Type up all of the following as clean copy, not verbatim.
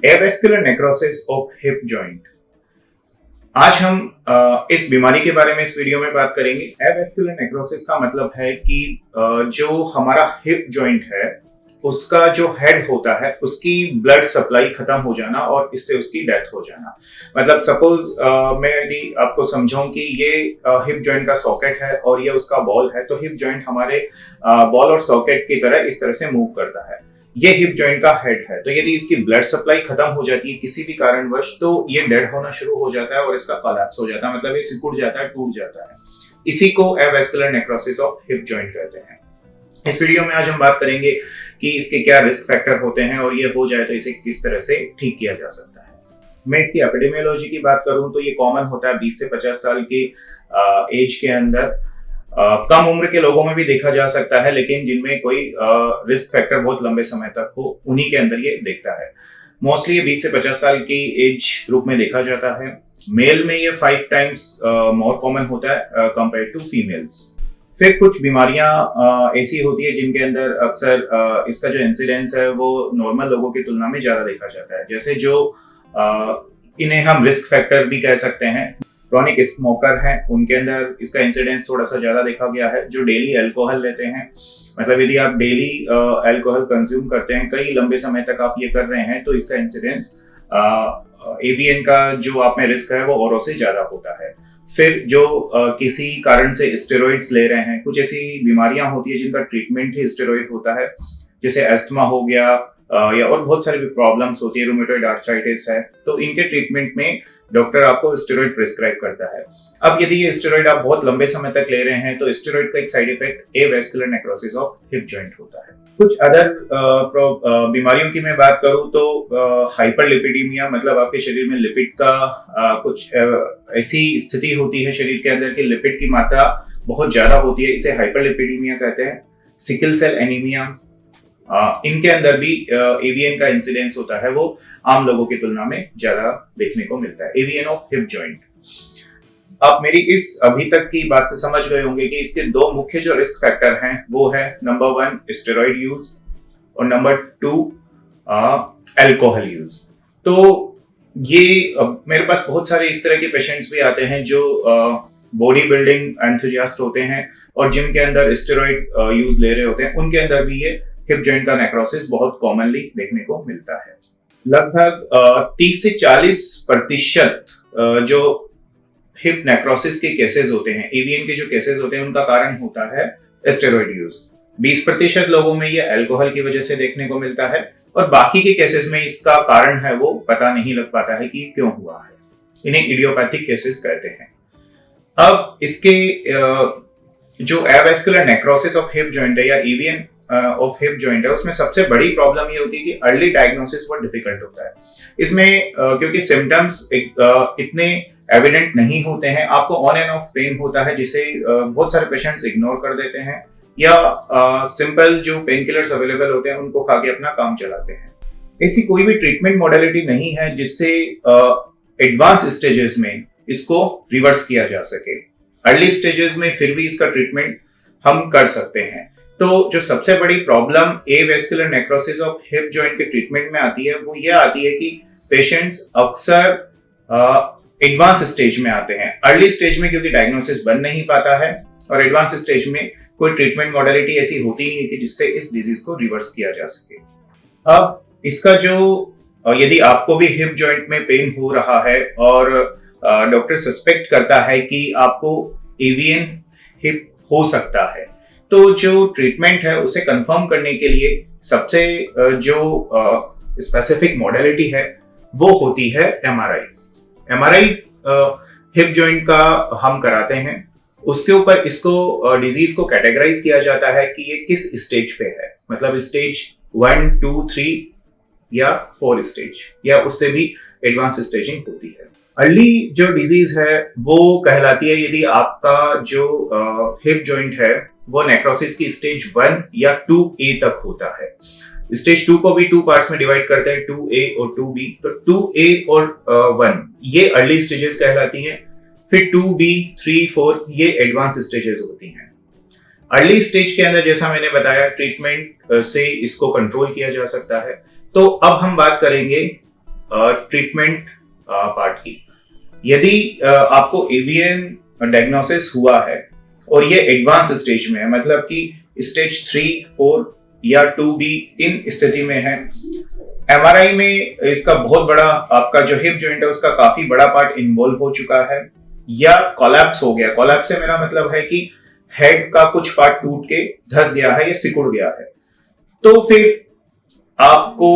Avascular necrosis of hip joint. आज हम इस बीमारी के बारे में इस वीडियो में बात करेंगे। एवैस्कुलर नेक्रोसिस का मतलब है कि जो हमारा हिप जॉइंट है उसका जो हेड होता है उसकी ब्लड सप्लाई खत्म हो जाना और इससे उसकी डेथ हो जाना। मतलब सपोज मैं यदि आपको समझाऊं कि ये हिप जॉइंट का सॉकेट है और ये उसका बॉल है, तो हिप जॉइंट हमारे बॉल और सॉकेट की तरह इस तरह से मूव करता है। ये हिप जॉइंट का हेड है, तो यदि इसकी ब्लड सप्लाई खत्म हो जाती है किसी भी कारणवश, तो ये डेड होना शुरू हो जाता है और इसका कोलैप्स हो जाता है, मतलब ये सिकुड़ जाता है, टूट जाता है। इसी को avascular necrosis of hip joint कहते हैं। इस वीडियो में आज हम बात करेंगे कि इसके क्या रिस्क फैक्टर होते हैं और ये हो जाए तो इसे किस तरह से ठीक किया जा सकता है। मैं इसकी एपिडेमियोलॉजी की बात करूं तो ये कॉमन होता है 20 से 50 साल की एज के अंदर। कम उम्र के लोगों में भी देखा जा सकता है, लेकिन जिनमें कोई रिस्क फैक्टर बहुत लंबे समय तक हो उन्हीं के अंदर ये दिखता है। मोस्टली ये 20 से 50 साल की एज ग्रुप में देखा जाता है। मेल में ये 5 टाइम्स मोर कॉमन होता है कंपेयर टू फीमेल्स। फिर कुछ बीमारियां ऐसी होती है जिनके अंदर अक्सर इसका जो इंसिडेंस है वो नॉर्मल लोगों की तुलना में ज्यादा देखा जाता है। जैसे जो इन्हें हम रिस्क फैक्टर भी कह सकते हैं। क्रॉनिक स्मोकर हैं, उनके अंदर इसका इंसिडेंस थोड़ा सा ज्यादा देखा गया है। जो डेली अल्कोहल लेते हैं, मतलब यदि आप डेली अल्कोहल कंज्यूम करते हैं, कई लंबे समय तक आप ये कर रहे हैं, तो इसका इंसिडेंस एवीएन का जो आप में रिस्क है वो औरों से ज्यादा होता है। फिर जो किसी कारण से स्टेरॉइड्स ले रहे हैं, कुछ ऐसी बीमारियां होती है जिनका ट्रीटमेंट ही स्टेरॉइड होता है, जैसे अस्थमा हो गया या और बहुत सारी प्रॉब्लम्स होती है, रूमेटॉइड आर्थराइटिस है, तो इनके ट्रीटमेंट में डॉक्टर आपको स्टेरॉइड प्रिस्क्राइब करता है। अब यदि ये स्टेरॉइड आप बहुत लंबे समय तक ले रहे हैं तो स्टेरॉइड का एक side effect avascular necrosis of hip joint होता है। कुछ अदर बीमारियों की मैं बात करूं तो हाइपरलिपिडीमिया, मतलब आपके शरीर में लिपिड का कुछ ऐसी स्थिति होती है शरीर के अंदर कि लिपिड की मात्रा बहुत ज्यादा होती है, इसे हाइपरलिपिडीमिया कहते हैं। सिकल सेल एनीमिया, इनके अंदर भी एवीएन का इंसिडेंस होता है, वो आम लोगों की तुलना में ज्यादा देखने को मिलता है। AVN of hip joint. आप मेरी इस अभी तक की बात से समझ गए होंगे कि इसके दो मुख्य जो रिस्क फैक्टर हैं वो है नंबर 1 स्टेरॉइड यूज और नंबर 2 अल्कोहल यूज। तो ये मेरे पास बहुत सारे इस तरह के पेशेंट्स भी आते हैं जो बॉडी बिल्डिंग एंथुजियास्ट होते हैं और जिम के अंदर स्टेरॉइड यूज ले रहे होते हैं, उनके अंदर भी ये हिप जॉइंट का नेक्रोसिस बहुत कॉमनली देखने को मिलता है। लगभग 30 से 40% जो हिप नेक्रोसिस के केसेस होते हैं, एवीएन के जो केसेस होते हैं, उनका कारण होता है स्टेरॉइड यूज। 20% लोगों में ये अल्कोहल की वजह से देखने को मिलता है और बाकी के केसेस में इसका कारण है वो पता नहीं लग पाता है कि क्यों हुआ है। इन्हें इडियोपैथिक केसेस कहते हैं। अब इसके जो avascular necrosis of hip joint है या एवीएन ऑफ हिप जॉइंट है, उसमें सबसे बड़ी प्रॉब्लम ये होती है कि अर्ली डायग्नोसिस बहुत डिफिकल्ट होता है। इसमें क्योंकि सिम्टम्स इतने एविडेंट नहीं होते हैं, आपको ऑन एंड ऑफ पेन होता है जिसे बहुत सारे पेशेंट्स इग्नोर कर देते हैं या सिंपल जो पेन किलर्स अवेलेबल होते हैं उनको खा के अपना काम चलाते हैं। ऐसी कोई भी ट्रीटमेंट मॉडलिटी नहीं है जिससे एडवांस स्टेजेस में इसको रिवर्स किया जा सके। अर्ली स्टेजेस में फिर भी इसका ट्रीटमेंट हम कर सकते हैं। तो जो सबसे बड़ी problem avascular necrosis of hip joint के ट्रीटमेंट में आती है वो ये आती है कि पेशेंट्स अक्सर एडवांस स्टेज में आते हैं। अर्ली स्टेज में क्योंकि डायग्नोसिस बन नहीं पाता है और एडवांस स्टेज में कोई ट्रीटमेंट मॉडलिटी ऐसी होती नहीं है कि जिससे इस डिजीज को रिवर्स किया जा सके। अब इसका जो यदि आपको भी हिप जॉइंट में पेन हो रहा है और डॉक्टर सस्पेक्ट करता है कि आपको एवीएन हिप हो सकता है, तो जो ट्रीटमेंट है उसे कंफर्म करने के लिए सबसे जो स्पेसिफिक मॉडलिटी है वो होती है एमआरआई हिप जॉइंट का हम कराते हैं। उसके ऊपर इसको डिजीज को कैटेगराइज किया जाता है कि ये किस स्टेज पे है, मतलब स्टेज 1, 2, 3 या 4 स्टेज या उससे भी एडवांस स्टेजिंग होती है। अर्ली जो डिजीज है वो कहलाती है यदि आपका जो हिप जॉइंट है वो नेक्रोसिस की स्टेज 1 या 2A तक होता है। स्टेज 2 को भी 2 पार्ट्स में डिवाइड करते हैं, 2A और 2B। तो 2A और 1 ये अर्ली स्टेजेस कहलाती हैं, फिर 2B, 3, 4 ये एडवांस स्टेजेस होती हैं। अर्ली स्टेज के अंदर जैसा मैंने बताया ट्रीटमेंट से इसको कंट्रोल किया जा सकता है। तो अब हम बात करेंगे ट्रीटमेंट पार्ट की। यदि आपको एवीएन डायग्नोसिस हुआ है और ये एडवांस स्टेज में है, मतलब कि स्टेज 3, 4 या 2B इन स्थिति में है, एमआरआई में इसका बहुत बड़ा आपका जो हिप जॉइंट है उसका काफी बड़ा पार्ट इन्वॉल्व हो चुका है या कोलैप्स हो गया। कोलैप्स से मेरा मतलब है कि हेड का कुछ पार्ट टूट के धंस गया है या सिकुड़ गया है, तो फिर आपको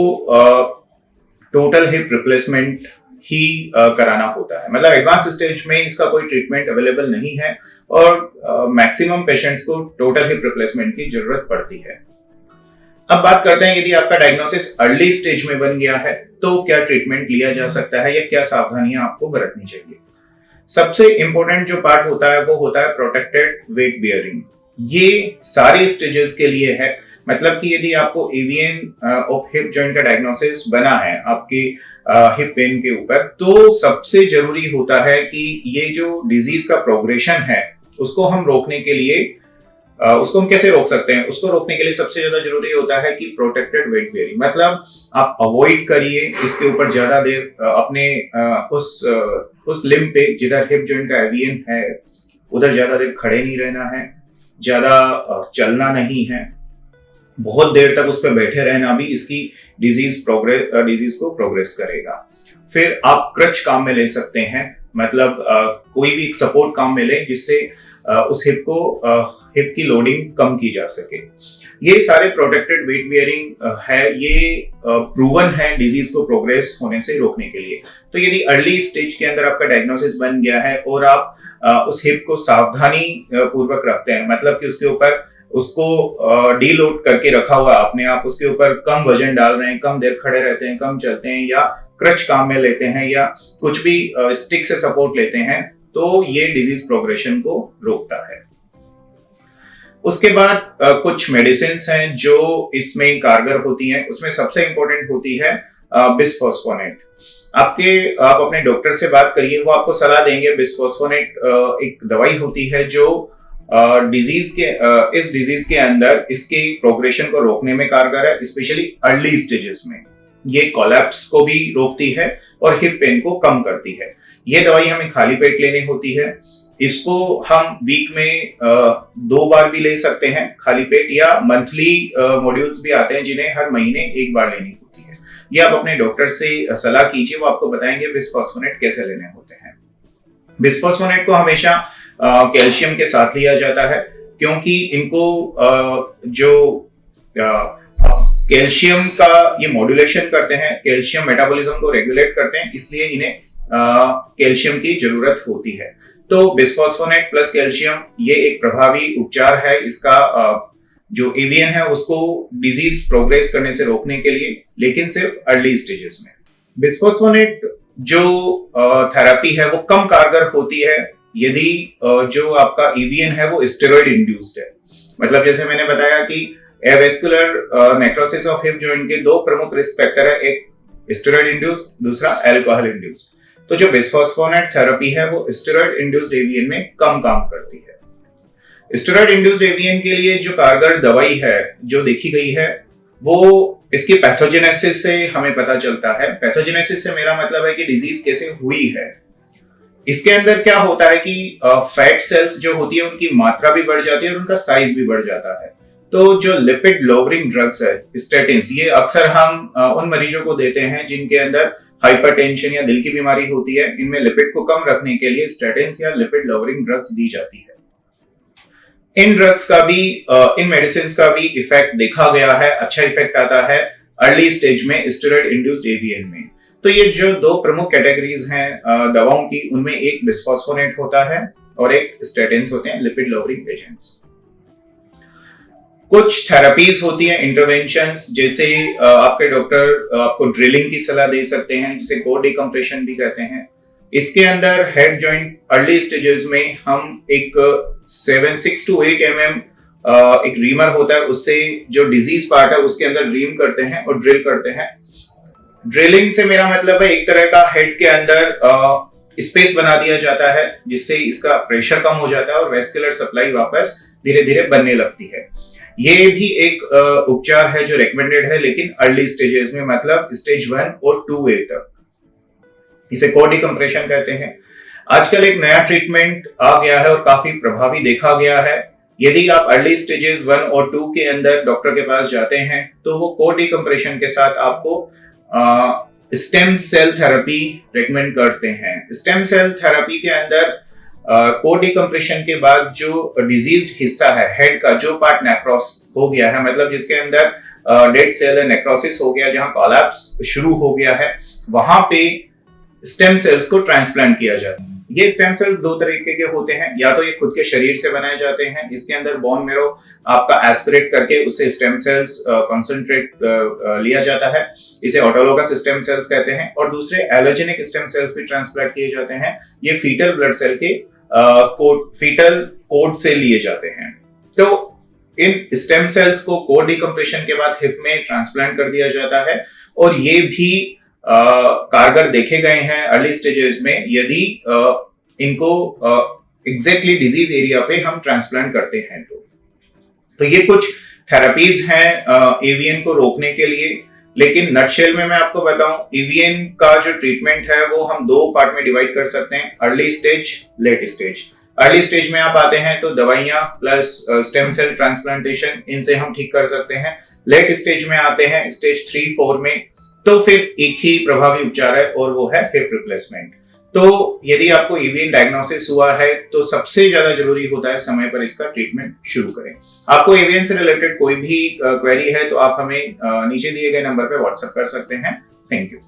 टोटल हिप रिप्लेसमेंट ही कराना होता है। मतलब एडवांस स्टेज में इसका कोई ट्रीटमेंट अवेलेबल नहीं है और मैक्सिमम पेशेंट्स को टोटल हिप रिप्लेसमेंट की जरूरत पड़ती है। अब बात करते हैं, यदि आपका डायग्नोसिस अर्ली स्टेज में बन गया है तो क्या ट्रीटमेंट लिया जा सकता है या क्या सावधानियां आपको बरतनी चाहिए। सबसे इंपॉर्टेंट जो पार्ट होता है वो होता है प्रोटेक्टेड वेट बियरिंग। ये सारे स्टेजेस के लिए है। मतलब कि यदि आपको एवीएन ऑफ हिप जॉइंट का डायग्नोसिस बना है आपके हिप पेन के ऊपर, तो सबसे जरूरी होता है कि ये जो डिजीज का प्रोग्रेशन है उसको हम रोकने के लिए उसको हम कैसे रोक सकते हैं। उसको रोकने के लिए सबसे ज्यादा जरूरी होता है कि प्रोटेक्टेड वेट बेयरिंग, मतलब आप अवॉइड करिए इसके ऊपर ज्यादा देर अपने उस लिम्ब पे जिधर हिप जॉइंट का एवीएन है उधर ज्यादा देर खड़े नहीं रहना है, ज्यादा चलना नहीं है, बहुत देर तक उस पर बैठे रहना भी इसकी डिजीज को प्रोग्रेस करेगा। फिर आप क्रच काम में ले सकते हैं, मतलब कोई भी एक सपोर्ट काम में ले जिससे उस हिप की लोडिंग कम की जा सके। ये सारे प्रोटेक्टेड वेट बियरिंग है, ये प्रूवन है डिजीज को प्रोग्रेस होने से रोकने के लिए। तो यदि अर्ली स्टेज के अंदर आपका डायग्नोसिस बन गया है और आप उस हिप को सावधानी पूर्वक रखते हैं, मतलब कि उसके ऊपर उसको डीलोड करके रखा हुआ आपने, आप उसके ऊपर कम वजन डाल रहे हैं, कम देर खड़े रहते हैं, कम चलते हैं या क्रच काम में लेते हैं या कुछ भी स्टिक से सपोर्ट लेते हैं, तो ये डिजीज प्रोग्रेशन को रोकता है। उसके बाद कुछ मेडिसिन हैं जो इसमें कारगर होती हैं। उसमें सबसे इंपॉर्टेंट होती है बिस्फोस्फोनेट। आप अपने डॉक्टर से बात करिए, वो आपको सलाह देंगे। बिस्फोस्फोनेट एक दवाई होती है जो इस डिजीज के अंदर इसके प्रोग्रेशन को रोकने में कारगर है, स्पेशली अर्ली स्टेजेस में। ये कोलैप्स को भी रोकती है और हिप पेन को कम करती है। ये दवाई हमें खाली पेट लेनी होती है। इसको हम वीक में 2 बार भी ले सकते हैं खाली पेट, या मंथली मॉड्यूल्स भी आते हैं जिन्हें हर महीने 1 बार लेनी होती है। ये आप अपने डॉक्टर से सलाह कीजिए, वो आपको बताएंगे बिस्फोस्फोनेट कैसे लेने होते हैं। बिस्फोस्फोनेट को हमेशा कैल्शियम के साथ लिया जाता है, क्योंकि इनको जो कैल्शियम का ये मॉड्यूलेशन करते हैं, कैल्शियम मेटाबॉलिज्म को रेगुलेट करते हैं, इसलिए इन्हें कैल्शियम की जरूरत होती है। तो बिस्फोस्फोनेट प्लस कैल्शियम ये एक प्रभावी उपचार है इसका जो एवीएन है उसको डिजीज प्रोग्रेस करने से रोकने के लिए, लेकिन सिर्फ अर्ली स्टेजेस में। बिस्फोस्फोनेट जो थेरेपी है वो कम कारगर होती है यदि जो आपका एवीएन है वो स्टेरॉइड इंड्यूस्ड है। मतलब जैसे मैंने बताया कि avascular necrosis of hip joint के 2 प्रमुख रिस्क फैक्टर है, एक स्टेरॉइड इंड्यूस्ड, दूसरा अल्कोहल इंड्यूस्ड। तो जो बिस्फोस्फोनेट थेरेपी है वो स्टेरॉइड इंड्यूस्ड एवीएन में कम काम करती है। स्टेरॉइड इंड्यूस्ड एवीएन के लिए जो कारगर दवाई है जो देखी गई है वो इसकी पैथोजेनेसिस से हमें पता चलता है। पैथोजेनेसिस से मेरा मतलब है कि डिजीज कैसे हुई है। इसके अंदर क्या होता है कि फैट सेल्स जो होती है उनकी मात्रा भी बढ़ जाती है और उनका साइज भी बढ़ जाता है। तो जो लिपिड लोवरिंग ड्रग्स है, स्टेटिन्स, ये अक्सर हम उन मरीजों को देते हैं जिनके अंदर हाइपरटेंशन या दिल की बीमारी होती है। इनमें लिपिड को कम रखने के लिए स्टेटिन्स या लिपिड लोवरिंग ड्रग्स दी जाती है। इन ड्रग्स का भी इन मेडिसिन का भी इफेक्ट देखा गया है, अच्छा इफेक्ट आता है अर्ली स्टेज में स्टेरॉइड इंड्यूस्ड एवीएन में। तो ये जो 2 प्रमुख कैटेगरीज हैं दवाओं की, उनमें एक बिस्फोस्फोनेट होता है और एक स्टेटिन्स होते हैं, लिपिड लोवरिंग एजेंट्स। कुछ थेरेपीज होती हैं, इंटरवेंशंस, जैसे आपके डॉक्टर आपको ड्रिलिंग की सलाह दे सकते हैं, जिसे कोर डिकम्प्रेशन भी कहते हैं। इसके अंदर हेड जॉइंट अर्ली स्टेजेस में हम एक 6 to 8 mm एक रीमर होता है, उससे जो डिजीज पार्ट है उसके अंदर रीम करते हैं और ड्रिल करते हैं। ड्रिलिंग से मेरा मतलब है एक तरह का हेड के अंदर स्पेस बना दिया जाता है जिससे इसका प्रेशर कम हो जाता है और वेस्कुलर सप्लाई वापस धीरे धीरे बनने लगती है। ये भी एक उपचार है जो रेकमेंडेड है, लेकिन अर्ली स्टेजेस में, मतलब स्टेज 1 और 2A तक। इसे कोर डिकम्प्रेशन कहते हैं। आजकल एक नया ट्रीटमेंट आ गया है और काफी प्रभावी देखा गया है। यदि आप अर्ली स्टेजेस 1 और 2 के अंदर डॉक्टर के पास जाते हैं तो वो कोर डिकम्प्रेशन के साथ आपको स्टेम सेल थेरेपी रेकमेंड करते हैं। स्टेम सेल थेरेपी के अंदर कोर डिकम्प्रेशन के बाद जो डिजीज्ड हिस्सा है हेड का, जो पार्ट नेक्रोस हो गया है, मतलब जिसके अंदर डेड सेल नेक्रोसिस हो गया, जहां कोलैप्स शुरू हो गया है, वहां पे स्टेम सेल्स को ट्रांसप्लांट किया जाता है। ये स्टेम सेल्स दो तरीके के होते हैं, या तो ये खुद के शरीर से बनाए जाते हैं, इसके अंदर बोन मैरो आपका एस्पिरेट करके उससे स्टेम सेल्स कंसंट्रेट लिया जाता है, इसे ऑटोलोगस स्टेम सेल्स कहते हैं। और दूसरे एलोजेनिक स्टेम सेल्स भी ट्रांसप्लांट किए जाते हैं, ये फीटल ब्लड सेल के फीटल कोड से लिए जाते हैं। तो इन स्टेम सेल्स को कोर डिकम्प्रेशन के बाद हिप में ट्रांसप्लांट कर दिया जाता है, और ये भी कारगर देखे गए हैं अर्ली स्टेजेस में, यदि इनको एग्जैक्टली डिजीज एरिया पे हम ट्रांसप्लांट करते हैं तो ये कुछ थेरेपीज हैं एवीएन को रोकने के लिए। लेकिन नटशेल में मैं आपको बताऊं, एवीएन का जो ट्रीटमेंट है वो हम दो पार्ट में डिवाइड कर सकते हैं, early stage, late stage. Early stage में आप आते हैं तो दवाइयां प्लस स्टेम सेल ट्रांसप्लांटेशन, इनसे हम ठीक कर सकते हैं। लेट स्टेज में आते हैं, स्टेज 3-4 में, तो फिर एक ही प्रभावी उपचार है और वो है हिप रिप्लेसमेंट। तो यदि आपको ईवीएन डायग्नोसिस हुआ है तो सबसे ज्यादा जरूरी होता है समय पर इसका ट्रीटमेंट शुरू करें। आपको ईवीएन से रिलेटेड कोई भी क्वेरी है तो आप हमें नीचे दिए गए नंबर पर व्हाट्सएप कर सकते हैं। Thank you.